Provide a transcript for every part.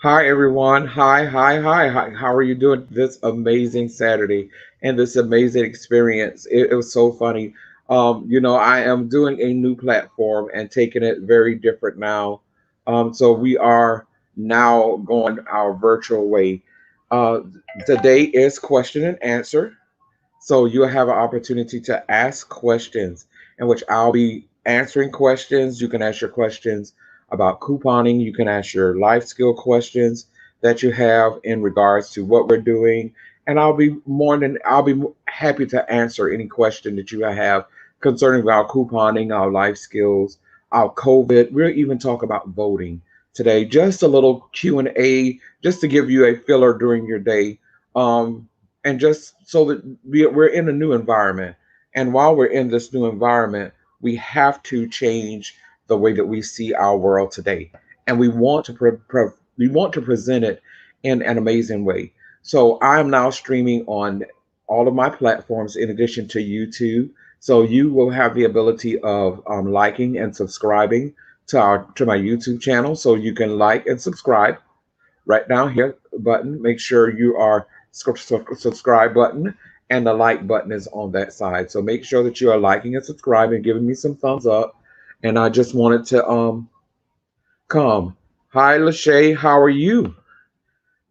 Hi, everyone. Hi. How are you doing this amazing Saturday and this amazing experience? It was so funny. I am doing a new platform and taking it very different now. So we are now going our virtual way. Uh, Today is question and answer. So you'll have an opportunity to ask questions in which I'll be answering questions. You can ask your questions about couponing. You can ask your life skill questions that you have in regards to what we're doing. And I'll be happy to answer any question that you have concerning our couponing, our life skills, our COVID. We'll even talk about voting today. Just a little Q&A just to give you a filler during your day. And just so that we're in a new environment. And while we're in this new environment, we have to change the way that we see our world today, and we want to present it in an amazing way. So I am now streaming on all of my platforms in addition to YouTube. So you will have the ability of liking and subscribing to my YouTube channel. So you can like and subscribe right down here button. Make sure you are subscribe button and the like button is on that side. So make sure that you are liking and subscribing, giving me some thumbs up. And I just wanted to come. Hi Lachey, how are you?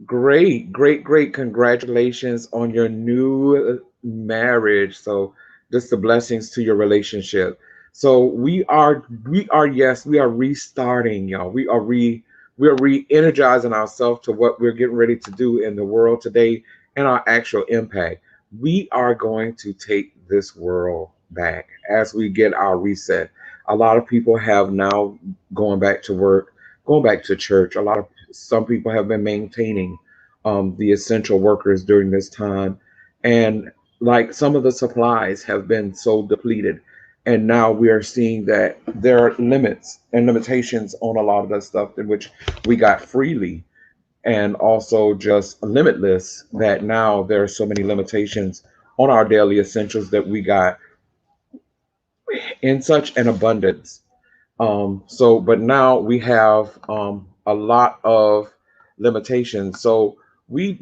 Great. Congratulations on your new marriage. So just the blessings to your relationship. So yes, we are restarting, y'all. We are re-energizing ourselves to what we're getting ready to do in the world today and our actual impact. We are going to take this world back as we get our reset. A lot of people have now going back to work, going back to church. Some people have been maintaining the essential workers during this time, and like some of the supplies have been so depleted, and now we are seeing that there are limits and limitations on a lot of the stuff in which we got freely, and also just limitless. That now there are so many limitations on our daily essentials that we got in such an abundance. But now we have a lot of limitations. So we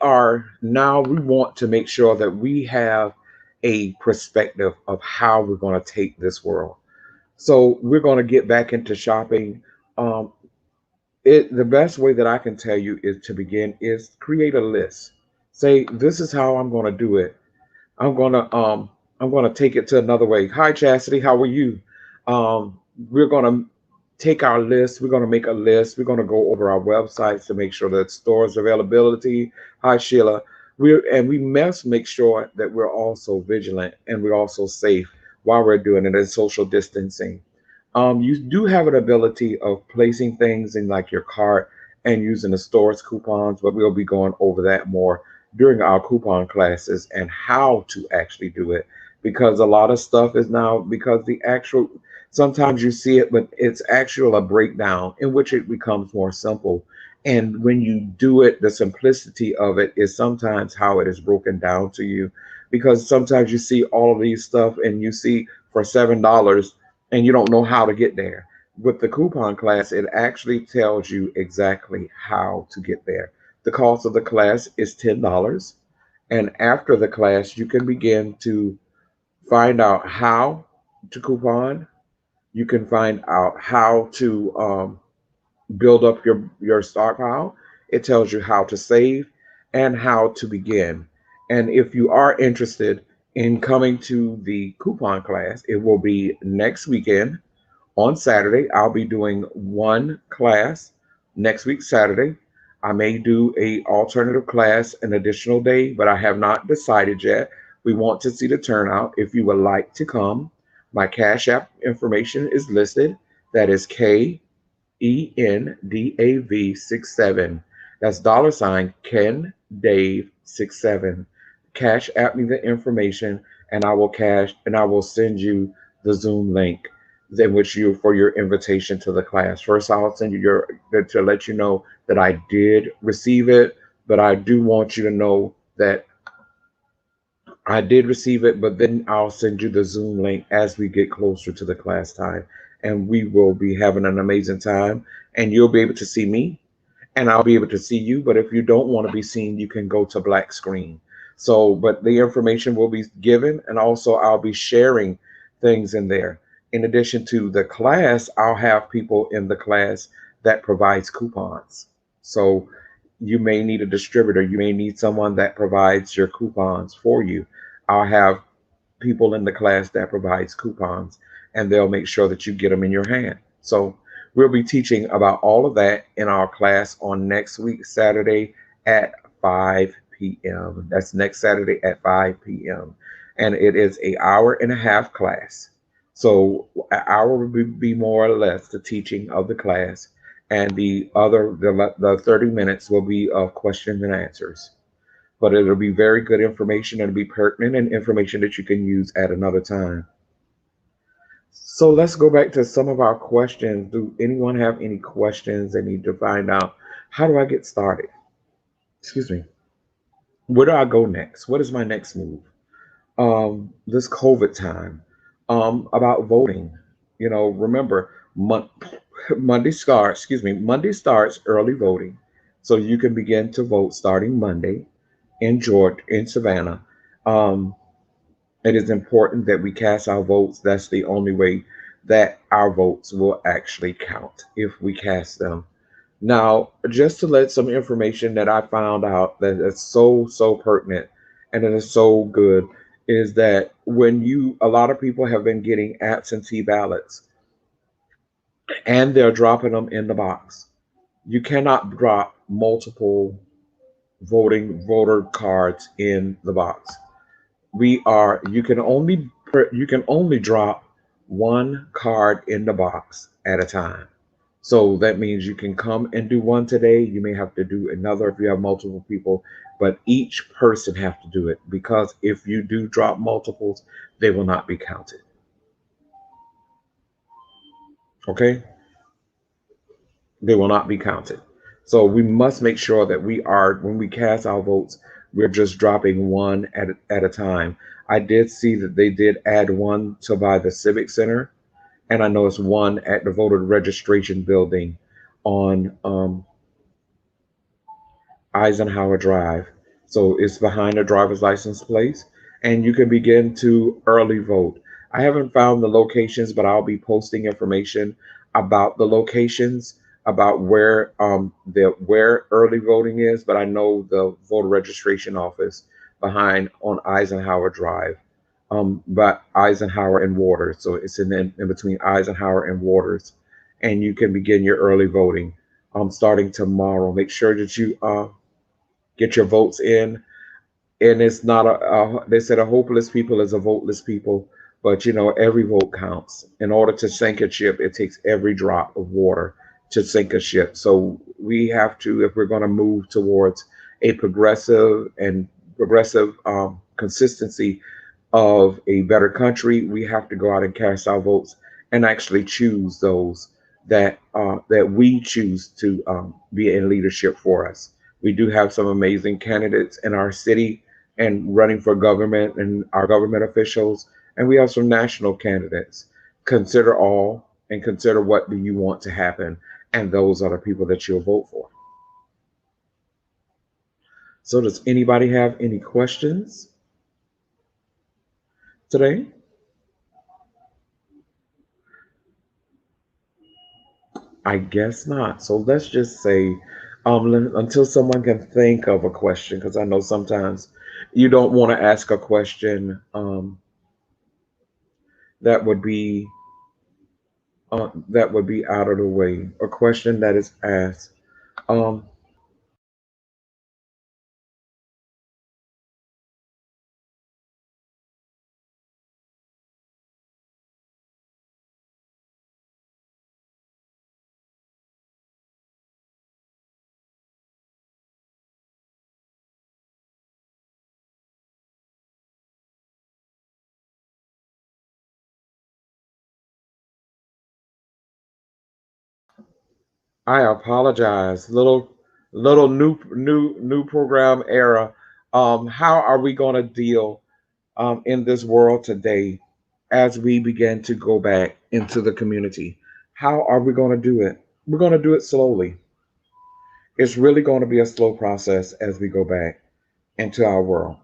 want to make sure that we have a perspective of how we're going to take this world. So we're going to get back into shopping. Um, the best way that I can tell you is to begin is create a list. Say this is how I'm going to do it. I'm gonna um I'm gonna take it to another way. Hi Chastity, how are you? We're gonna take our list. We're gonna make a list. We're gonna go over our websites to make sure that stores availability. Hi Sheila. We must make sure that we're also vigilant and we're also safe while we're doing it and social distancing. You do have an ability of placing things in like your cart and using the store's coupons, but we'll be going over that more during our coupon classes and how to actually do it, because a lot of stuff is now because the actual sometimes you see it, but it's actual a breakdown in which it becomes more simple. And when you do it, the simplicity of it is sometimes how it is broken down to you, because sometimes you see all of these stuff and you see for $7 and you don't know how to get there. With the coupon class, it actually tells you exactly how to get there. The cost of the class is $10. And after the class, you can begin to find out how to coupon. You can find out how to build up your stockpile. It tells you how to save and how to begin. And if you are interested in coming to the coupon class, it will be next weekend on Saturday. I'll be doing one class next week, Saturday. I may do a alternative class an additional day, but I have not decided yet. We want to see the turnout. If you would like to come, my Cash App information is listed. That is KENDAV 67. That's $Ken Dave 67. Cash App me the information, and I will send you the Zoom link in which you for your invitation to the class. First, I'll send you your to let you know that I did receive it, but I do want you to know that I did receive it, but then I'll send you the Zoom link as we get closer to the class time. And we will be having an amazing time. And you'll be able to see me and I'll be able to see you. But if you don't want to be seen, you can go to black screen. So, but the information will be given, and also I'll be sharing things in there. In addition to the class, I'll have people in the class that provides coupons. So you may need a distributor, you may need someone that provides your coupons for you. I'll have people in the class that provides coupons, and they'll make sure that you get them in your hand. So we'll be teaching about all of that in our class on next week, Saturday at 5 p.m. That's next Saturday at 5 p.m. And it is a hour and a half class. So an hour will be more or less the teaching of the class, and the 30 minutes will be of questions and answers. But it'll be very good information. It'll be pertinent and information that you can use at another time. So let's go back to some of our questions. Do anyone have any questions they need to find out? How do I get started? Excuse me. Where do I go next? What is my next move? This COVID time. About voting. Remember, Monday starts early voting. So you can begin to vote starting Monday in Georgia, in Savannah. Um, it is important that we cast our votes. That's the only way that our votes will actually count if we cast them. Now, just to let some information that I found out that is so pertinent and it is so good is that a lot of people have been getting absentee ballots and they're dropping them in the box. You cannot drop multiple voter cards in the box. You can only drop one card in the box at a time. So that means you can come and do one today. You may have to do another if you have multiple people, but each person have to do it because if you do drop multiples, they will not be counted. Okay? They will not be counted. So we must make sure that when we cast our votes, we're just dropping one at a time. I did see that they did add one to by the Civic Center, and I know it's one at the voter registration building on Eisenhower Drive. So it's behind the driver's license place, and you can begin to early vote. I haven't found the locations, but I'll be posting information about the locations, about where early voting is. But I know the voter registration office behind on Eisenhower Drive, but Eisenhower and Waters. So it's in between Eisenhower and Waters, and you can begin your early voting starting tomorrow. Make sure that you get your votes in. And it's not they said a hopeless people is a voteless people, but every vote counts. In order to sink a ship, it takes every drop of water to sink a ship. So we have to, if we're going to move towards a progressive consistency of a better country, we have to go out and cast our votes and actually choose those that we choose to be in leadership for us. We do have some amazing candidates in our city and running for government and our government officials, and we have some national candidates. Consider all and consider what do you want to happen, and those are the people that you'll vote for. So, does anybody have any questions today? I guess not. So let's just say, until someone can think of a question, because I know sometimes you don't want to ask a question that would be out of the way. A question that is asked. Um, I apologize. Little new program error. How are we going to deal in this world today as we begin to go back into the community? How are we going to do it? We're going to do it slowly. It's really going to be a slow process as we go back into our world.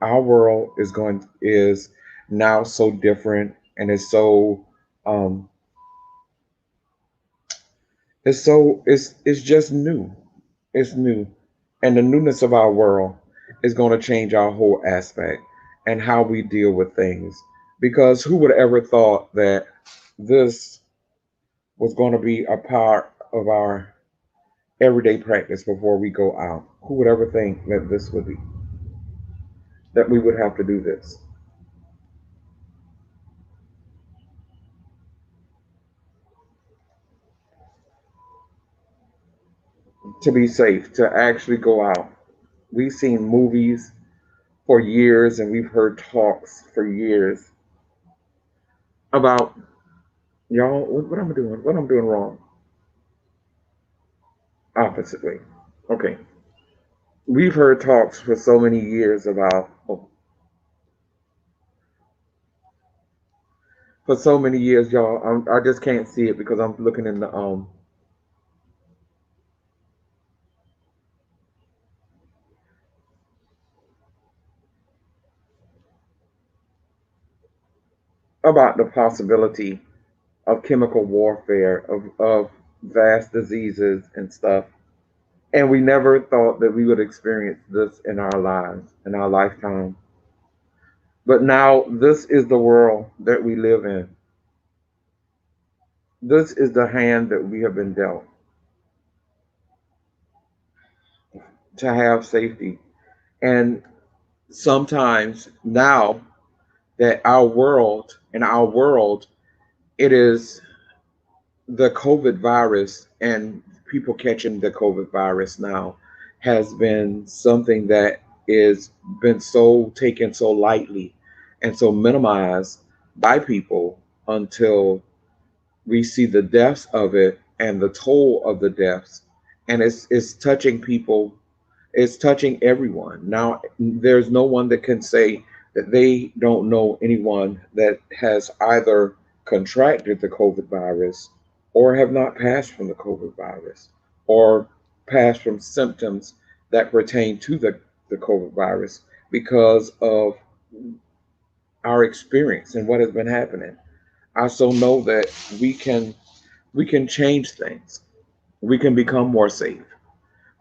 Our world is now so different, and um it's just new. It's new. And the newness of our world is going to change our whole aspect and how we deal with things. Because who would ever thought that this was going to be a part of our everyday practice before we go out? Who would ever think that this would be, that we would have to do this to be safe, to actually go out? We've seen movies for years and we've heard talks for years about y'all, what I'm doing, what I'm doing wrong. Oppositely. Okay. We've heard talks for so many years about, for so many years, y'all. I just can't see it because I'm looking in the about the possibility of chemical warfare, of vast diseases and stuff. And we never thought that we would experience this in our lives, in our lifetime. But now this is the world that we live in. This is the hand that we have been dealt to have safety. And sometimes now that our world, it is the COVID virus, and people catching the COVID virus now has been something that is been so taken so lightly and so minimized by people until we see the deaths of it and the toll of the deaths, and it's touching people, it's touching everyone now. There's no one that can say that they don't know anyone that has either contracted the COVID virus or have not passed from the COVID virus or passed from symptoms that pertain to the COVID virus because of our experience and what has been happening. I so know that we can we can change things. We can become more safe.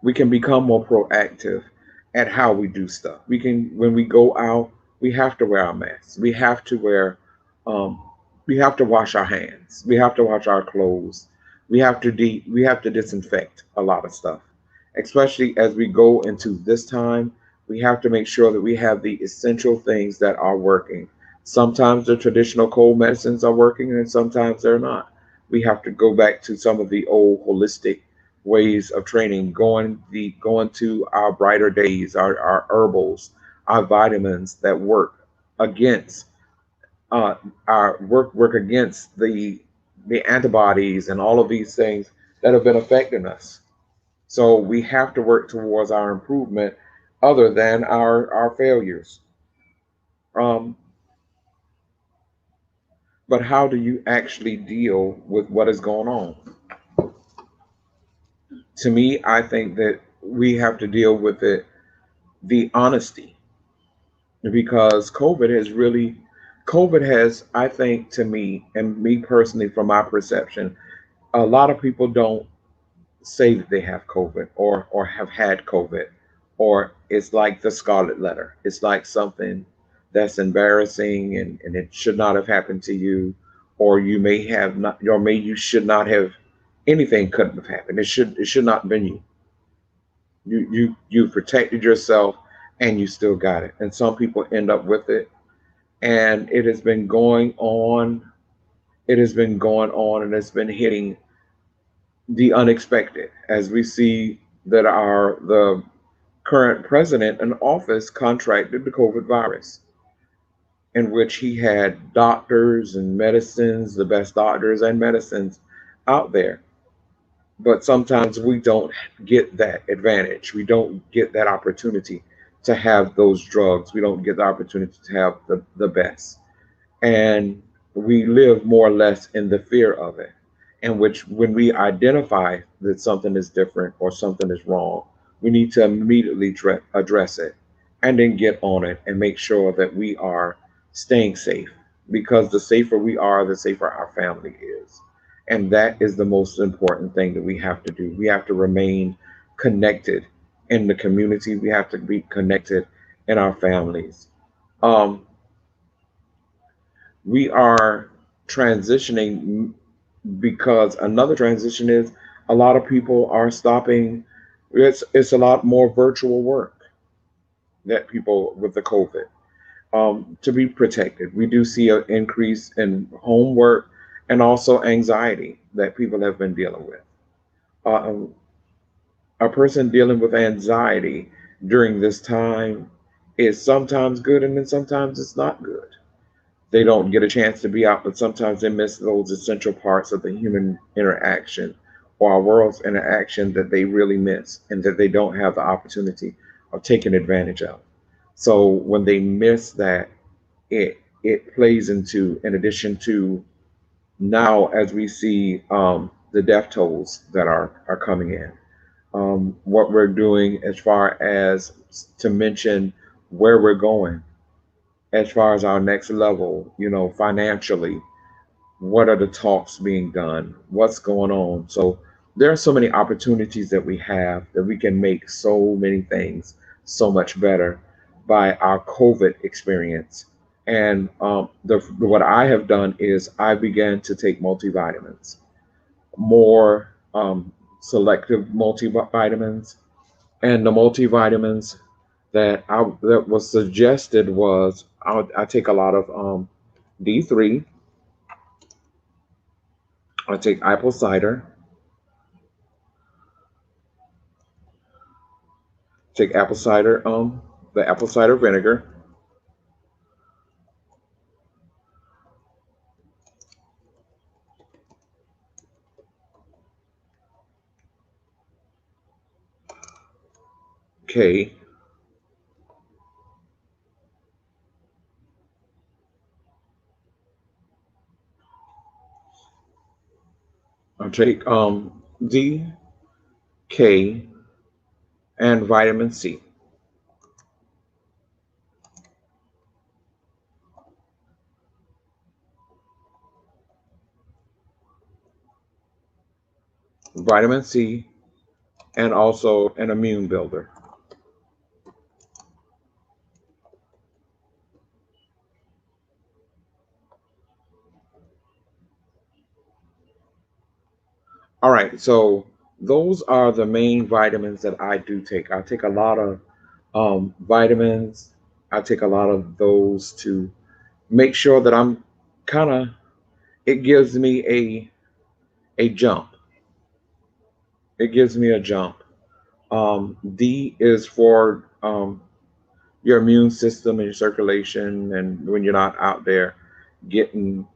We can become more proactive at how we do stuff. We can, when we go out, we have to wear our masks. Um, we have to wash our hands. We have to wash our clothes. We have to disinfect a lot of stuff, especially as we go into this time. We have to make sure that we have the essential things that are working. Sometimes the traditional cold medicines are working, and sometimes they're not. We have to go back to some of the old holistic ways of training, going to our brighter days, our herbals, our vitamins that work against uh, our work against the antibodies and all of these things that have been affecting us. So we have to work towards our improvement, other than our failures. Um, but how do you actually deal with what is going on? To me, I think that we have to deal with it, the honesty, because COVID has, I think, to me and me personally, from my perception, a lot of people don't say that they have COVID or have had COVID, or it's like the scarlet letter. It's like something that's embarrassing, and it should not have happened to you, or you may have not, or may you should not have, anything couldn't have happened. It should not have been you. You protected yourself and you still got it. And some people end up with it, and it has been going on. It has been going on, and it's been hitting the unexpected, as we see that the current president in office contracted the COVID virus, in which he had doctors and medicines, the best doctors and medicines out there. But sometimes we don't get that advantage. We don't get that opportunity to have those drugs. We don't get the opportunity to have the best. And we live more or less in the fear of it. in which when we identify that something is different or something is wrong, we need to immediately address it and then get on it and make sure that we are staying safe, because the safer we are, the safer our family is. And that is the most important thing that we have to do. We have to remain connected in the community, we have to be connected in our families. Um, we are transitioning, because another transition is a lot of people are stopping. It's a lot more virtual work that people with the COVID, to be protected. We do see an increase in homework and also anxiety that people have been dealing with. Um, a person dealing with anxiety during this time is sometimes good and then sometimes it's not good. They don't get a chance to be out, but sometimes they miss those essential parts of the human interaction or our world's interaction that they really miss and that they don't have the opportunity of taking advantage of. So when they miss that, it plays into, in addition to now as we see the death tolls that are coming in, what we're doing as far as to mention where we're going as far as our next level, financially, what are the talks being done, what's going on. So there are so many opportunities that we have that we can make so many things so much better by our COVID experience. And what I have done is I began to take multivitamins, more selective multivitamins. And the multivitamins that was suggested was I take a lot of D3. I take apple cider, take apple cider, the apple cider vinegar. Okay, I take D, K, and vitamin C. Vitamin C, and also an immune builder. All right, so those are the main vitamins that I do take. I take a lot of vitamins. I take a lot of those to make sure that I'm kind of. It gives me a jump. It gives me a jump. D is for your immune system and your circulation, and when you're not out there getting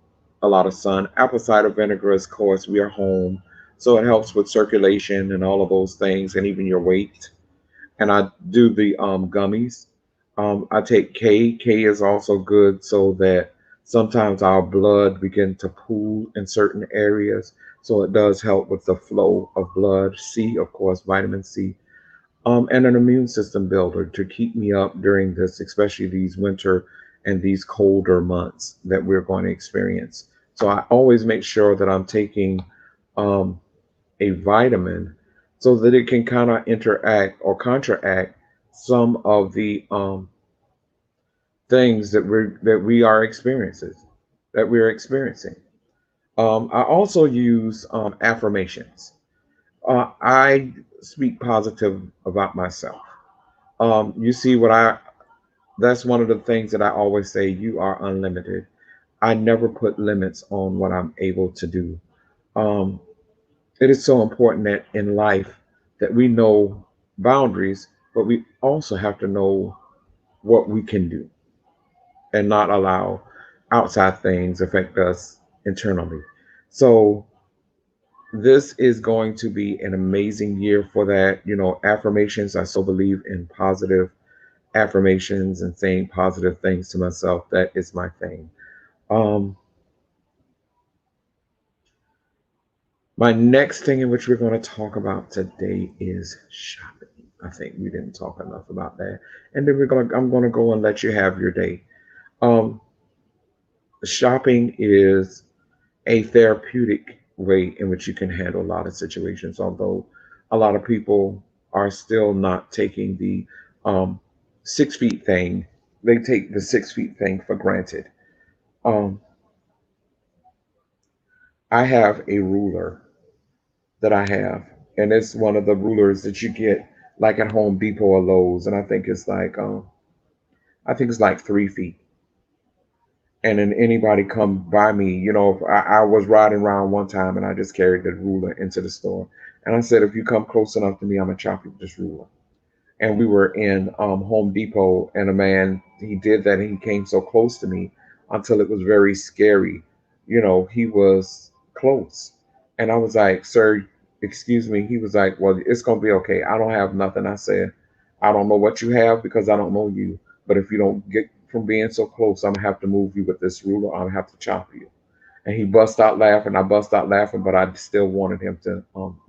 a lot of sun. Apple cider vinegar, of course, we are home, so it helps with circulation and all of those things, and even your weight. And I do the gummies. I take K. K is also good so that sometimes our blood begin to pool in certain areas. So it does help with the flow of blood. C, of course, vitamin C, and an immune system builder to keep me up during this, especially these winter and these colder months that we're going to experience. So I always make sure that I'm taking um, a vitamin so that it can kind of interact or counteract some of the things that we are experiencing that we're experiencing. I also use affirmations. I speak positive about myself. You see what I That's one of the things that I always say: you are unlimited. I never put limits on what I'm able to do. Um, it is so important that in life that we know boundaries, but we also have to know what we can do and not allow outside things affect us internally. So this is going to be an amazing year for that. Affirmations, I so believe in positive affirmations and saying positive things to myself. That is my thing. Um, My next thing in which we're going to talk about today is shopping. I think we didn't talk enough about that. And then I'm going to go and let you have your day. Um, Shopping is a therapeutic way in which you can handle a lot of situations, although a lot of people are still not taking the um, 6 feet thing. They take the 6 feet thing for granted. Um, I have a ruler that I have, and it's one of the rulers that you get like at Home Depot or Lowe's, and I think it's like 3 feet. And then anybody come by me, if I was riding around one time and I just carried the ruler into the store, and I said, if you come close enough to me, I'm gonna chop you with this ruler. And we were in Home Depot, and a man he did that, and he came so close to me until it was very scary. He was close, and I was like, "Sir, excuse me." He was like, "Well, it's gonna be okay. I don't have nothing." I said, "I don't know what you have because I don't know you, but if you don't get from being so close, I'm gonna have to move you with this ruler. I'm gonna have to chop you." And he bust out laughing. I bust out laughing, but I still wanted him to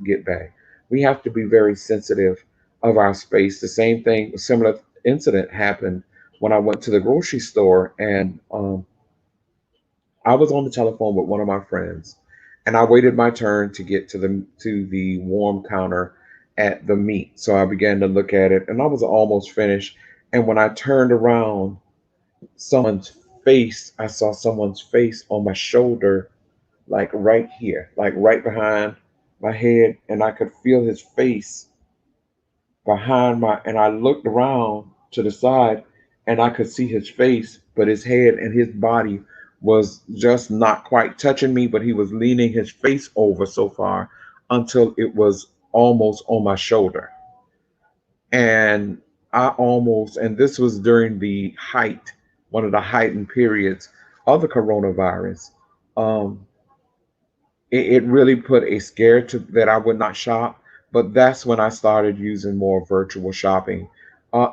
get back. We have to be very sensitive of our space. The same thing, a similar incident happened when I went to the grocery store, and I was on the telephone with one of my friends, and I waited my turn to get to the warm counter at the meat. So I began to look at it, and I was almost finished. And when I turned around, I saw someone's face on my shoulder, like right here, like right behind my head, and I could feel his face and I looked around to the side and I could see his face, but his head and his body was just not quite touching me, but he was leaning his face over so far until it was almost on my shoulder. And and this was during one of the heightened periods of the coronavirus. Um, it really put a scare to that I would not shop. But that's when I started using more virtual shopping.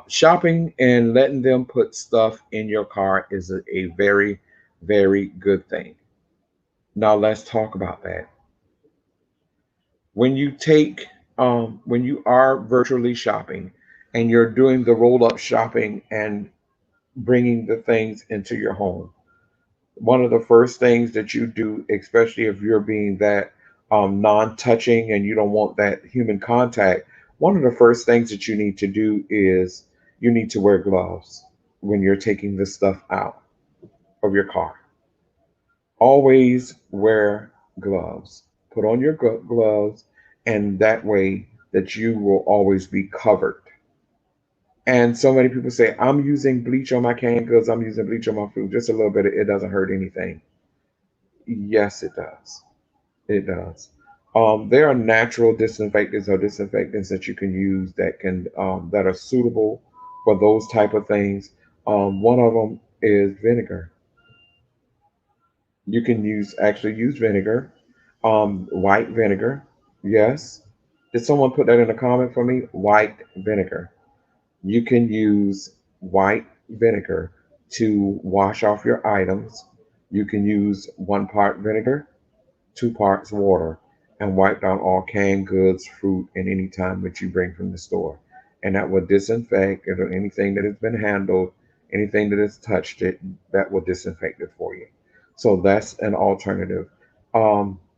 Shopping and letting them put stuff in your car is a very, very good thing. Now let's talk about that. When when you are virtually shopping and you're doing the roll up shopping and bringing the things into your home, one of the first things that you do, especially if you're being that non-touching and you don't want that human contact, one of the first things that you need to do is you need to wear gloves when you're taking this stuff out of your car. Always wear gloves. Put on your gloves, and that way that you will always be covered. And so many people say, I'm using bleach on my canned goods, I'm using bleach on my food. Just a little bit, it doesn't hurt anything. Yes, it does. It does. There are natural disinfectants or disinfectants that you can use that are suitable for those type of things. One of them is vinegar. You can actually use vinegar, white vinegar. Yes. Did someone put that in a comment for me? White vinegar. You can use white vinegar to wash off your items. You can use 1 part vinegar, 2 parts water, and wipe down all canned goods, fruit, and any time that you bring from the store. And that will disinfect anything that has been handled, anything that has touched it, that will disinfect it for you. So that's an alternative.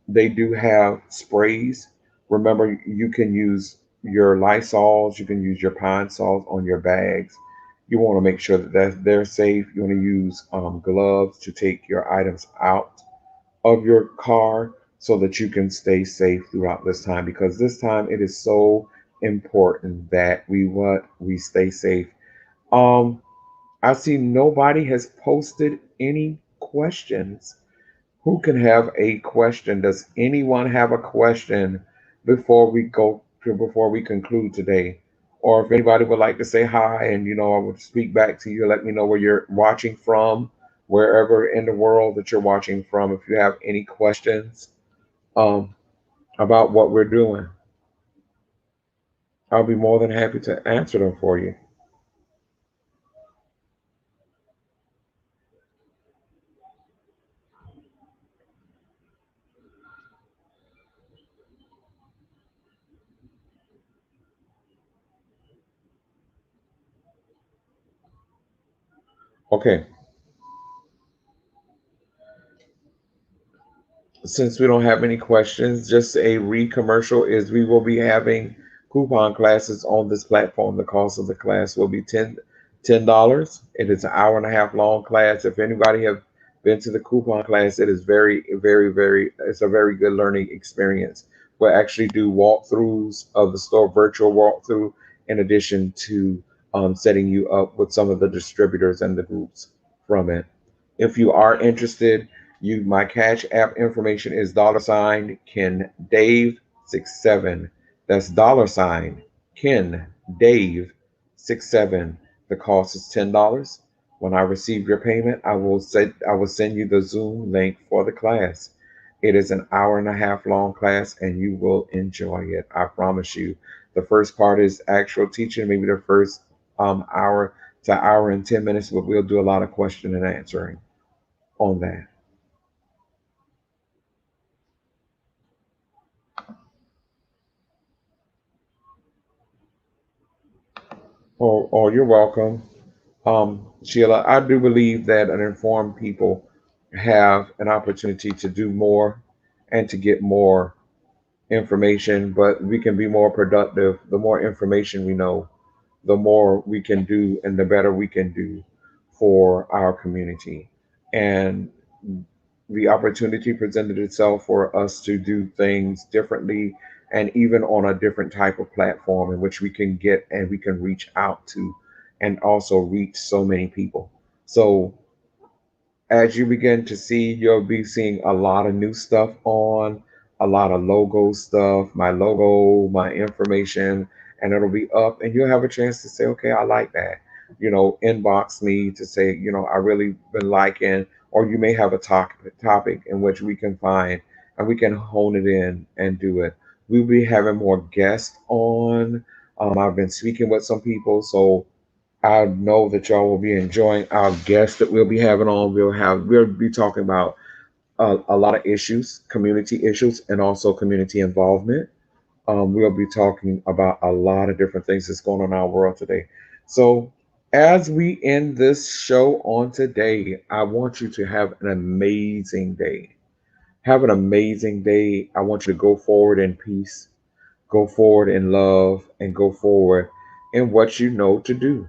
They do have sprays. Remember, you can use your Lysols, you can use your Pine Sols on your bags. You want to make sure that they're safe. You want to use gloves to take your items out of your car so that you can stay safe throughout this time, because this time it is so important that we stay safe. um I see nobody has posted any questions. Who can have a question? Does anyone have a question before we conclude today? Or if anybody would like to say hi, and I would speak back to you, let me know where you're watching from, wherever in the world that you're watching from. If you have any questions um, about what we're doing, I'll be more than happy to answer them for you. Okay, since we don't have any questions, just a re-commercial is we will be having coupon classes on this platform. The cost of the class will be $10. It is an hour and a half long class. If anybody have been to the coupon class, it is it's a very good learning experience. We'll actually do walkthroughs of the store, virtual walkthrough, in addition to setting you up with some of the distributors and the groups from it. If you are interested, my Cash App information is $Ken Dave 67. That's Ken Dave 67. The cost is $10. When I receive your payment, I will send you the Zoom link for the class. It is an hour and a half long class and you will enjoy it. I promise you. The first part is actual teaching, maybe the first hour to hour and 10 minutes, but we'll do a lot of question and answering on that. Oh, you're welcome. Sheila, I do believe that an informed people have an opportunity to do more and to get more information, but we can be more productive. The more information we know, the more we can do and the better we can do for our community. And the opportunity presented itself for us to do things differently and even on a different type of platform in which we can get and we can reach out to and also reach so many people. So as you begin to see, you'll be seeing a lot of new stuff on, a lot of logo stuff, my logo, my information, and it'll be up, and you'll have a chance to say, okay, I like that. Inbox me to say, I really been liking, or you may have a topic in which we can find and we can hone it in and do it. We'll be having more guests on. I've been speaking with some people, so I know that y'all will be enjoying our guests that we'll be having on. We'll be talking about a lot of issues, community issues, and also community involvement. We'll be talking about a lot of different things that's going on in our world today. So, as we end this show on today, I want you to have an amazing day. Have an amazing day. I want you to go forward in peace, go forward in love, and go forward in what you know to do.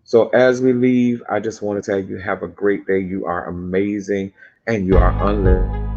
So as we leave, I just want to tell you have a great day. You are amazing and you are unlimited.